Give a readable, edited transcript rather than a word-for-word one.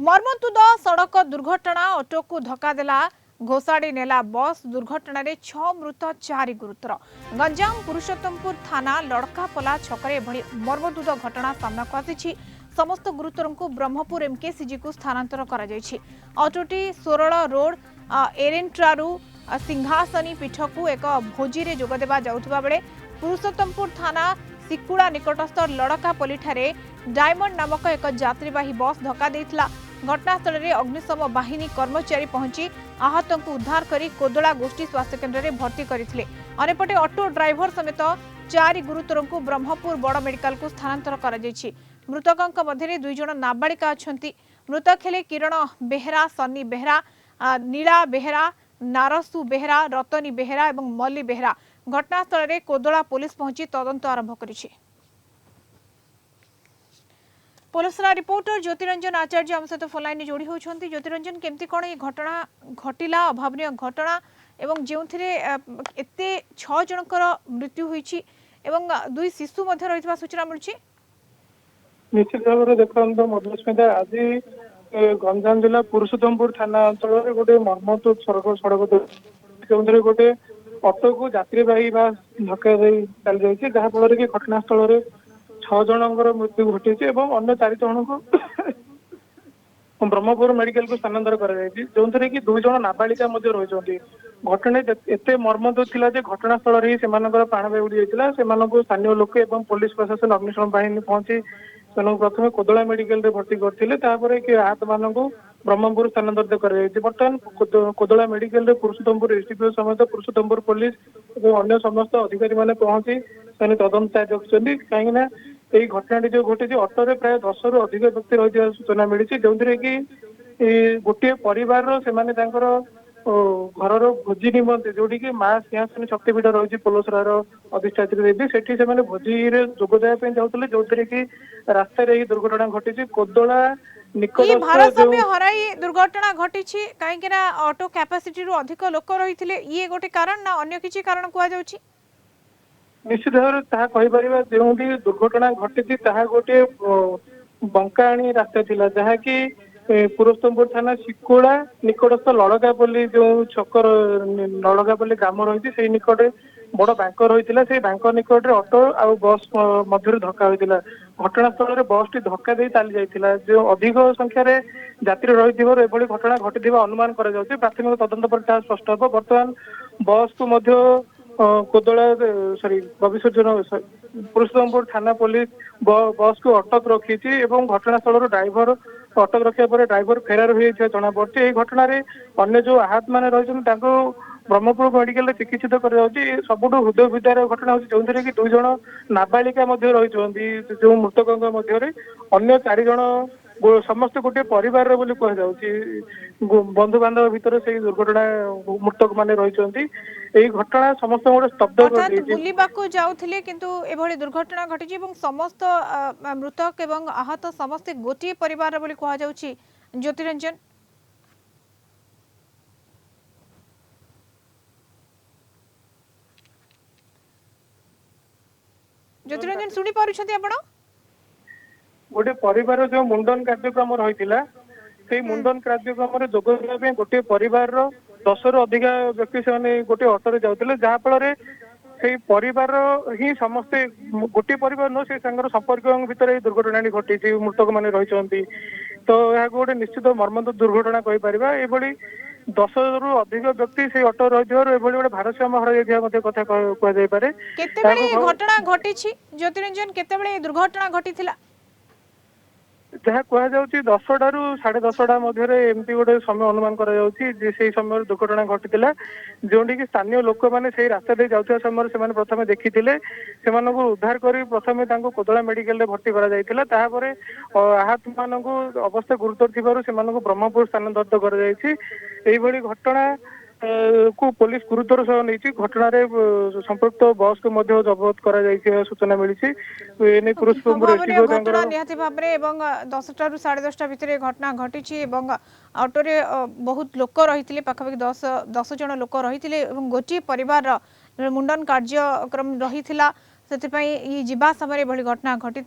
मर्मन्तुद सड़क दुर्घटना ऑटो को धक्का देला घोषाड़ी नेला बस दुर्घटना रे 6 मृत 4 गुरुतर। गंजाम पुरुषोत्तमपुर थाना लड़कापला छकरे एभली मर्मन्तुद घटना सामना को आसी। समस्त गुरुतर को ब्रह्मपुर एमकेसीजी को स्थानांतर करा जायछि। ऑटोटी सोरल रोड एरेन्ट्रारू सिंहासनी पीठ को एक भोजी रे जोग देबा जाउथबा बेले पुरुषोत्तमपुर थाना सिकुड़ा निकटस्थ लड़कापली ठारे डायमंड नामक एक यात्रीवाही बस धक्का देइथिला। घटनास्थल में अग्निशम बाहिनी कर्मचारी पहुंची आहत को उद्धार कर कोदला गोष्ठी स्वास्थ्य केन्द्र में भर्ती करथिले। अनेपटे ऑटो ड्राइवर समेत 4 गुरुतर को ब्रह्मपुर बड़ मेडिकल को स्थानांतर करा जायछि। मृतकों मध्य 2 जन नाबालिका अछंती। मृतक हेले किरण बेहरा, सन्नी बेहरा, नीला बेहरा, नारसु बेहरा, रतनी बेहरा और मल्ली बेहरा। घटनास्थल में कोदला पुलिस पहुंची तदंत आरंभ करिछि। पुलिसरा रिपोर्टर ज्योतिरंजन आचार्य आम सहित फोन लाइन जोड़ी होती। ज्योतिरंजन केमती कौन ये घटना घटिला, अभावन घटना एवं जो एते 6 जनकर मृत्यु होईछि एवं 2 शिशु मध्य रहितबा सूचना मिलछि। निश्चित भाव में देखते मधुस्मिता आज गंजाम जिला पुरुषोत्तमपुर थाना अंचल गोटे मर्मन्तुद सड़क गोटे ऑटो को यात्रीवाही धक्का चली जाइए जहाँफल कि घटनास्थल 6 जनकर मृत्यु घटी और अन्य 4 जन को ब्रह्मपुर मेडिकल को स्थानांतर जो थे कि 2 जन नाबालिका रही। घटना एत मर्मन्तुद थिला जे घटनास्थल ही प्राण उड़ी जाता। स्थानीय लोक और पुलिस प्रशासन अग्निशम बाहिनी पहुंची प्रथम कोदला मेडिकल भर्ती करते आहत मान ब्रह्मपुर स्थानांतरित बर्तमान कोदला मेडिकल पुरुषोत्तमपुर एसडीपीओ समेत पुरुषोत्तमपुर पुलिस और अन्य समस्त अधिकारी माने पहुंची तदंत जारी रखिंट। कहीं घटना जो घटी ऑटो रे प्राय 10 रु अधिक व्यक्ति रही सूचना मिली जो कि गोटे परिवार घर भोजी निमंते जोटी कि माँ सिंहासनी शक्तिपीठ रही पोलसरार अधिष्ठात्री देवी से भोजी रे जोगदाया जाते जो कि रास्ता दुर्घटना घटी। कोदला निकट भारसाम्य हराई दुर्घटना घटी कहीं ऑटो कैपेसिटी रु अधिक लोक रही ये गोटे कारण ना अन्य किसी कारण कह निश्चित भाव जो दुर्घटना घटी गोटे बंकाणी रास्ता थिला जहाँकि पुरुषोत्तमपुर थाना सिकुड़ा निकटस्थ लड़कापल्ली जो छकर लड़कापल्ली ग्राम रही से निकट बड़ बैंक रही से बैंक निकट ऑटो और बस मध्य धक्का होता। घटनास्थल में बस टी धक्का दे चली जाइए जो अधिक संख्यार यात्री रही घटना घटी अनुमान प्राथमिक तदंत पर स्पष्ट हम। बर्तमान बस को कोदला भविष्य पुरुषोत्तमपुर थाना पुलिस बस को अटक रखी घटनास्थल ड्राइवर अटक रखा ड्राइवर फेरार हो जना पड़ी। घटना अन्य जो आहत मान रही ब्रह्मपुर मेडिकल चिकित्सित सबुठ हृदय विदार घटना जो थे कि 2 जन नाबालिका रही जो मृतकों मध्य अन्य 4 जन समस्त गोटे परिवार कह बंधु बांधव भितर से दुर्घटना मृतक मान रही घटना समस्त स्तब्ध जाउथिले किंतु एभली दुर्घटना घटी समस्त मृतक एवं आहत समस्त गोटे परिवार बोली कह जाउछि। ज्योतिरंजन ज्योतिरंजन सुनी पारुछथि आपण गोटे परिवार जो मुंडन कार्यक्रम रही मुंडन कार्यक्रम जोग देवाई गोटे परिवार 10 रु अधिक व्यक्ति से गोटे ऑटो जाते जहाँफल से परिवार ही समस्ते गोटे परिवार नुह से संपर्क भितर दुर्घटना घटी मृतक मान रही। तो यह गोटे निश्चित मर्मन्तुद दुर्घटना कहीपर ये 10 रु अधिक व्यक्ति से ऑटो रही गोटे भारसाम्य हर कथा कहुपे घटना घटी। ज्योतिरंजन केते दुर्घटना घटी जहाँ कहुच्छी 10टा रु 10:30 मध्य एमती गोटे समय अनुमान कर समय दुर्घटना घटी जो कि स्थानीय लोक मैंने रास्ता दे जाता समय से प्रथम देखी उद्धार कर प्रथम कोदला मेडिकल भर्ती कर आहत मान अवस्था गुरुतर थी ब्रह्मपुर स्थानांतरित कर घटना को पुलिस गुरुतर सह नहीं घटना संपृक्त बस को जबत कर सूचना मिली। घटना निहाती भाबरे 10टा रु 10:30 भितर घटना घटी ऑटो रे बहुत लोक रही पाखापाखि 10 जन लोक रही गोटे परिवार मुंडन कार्यक्रम रही से जीवा समय घटना घटी।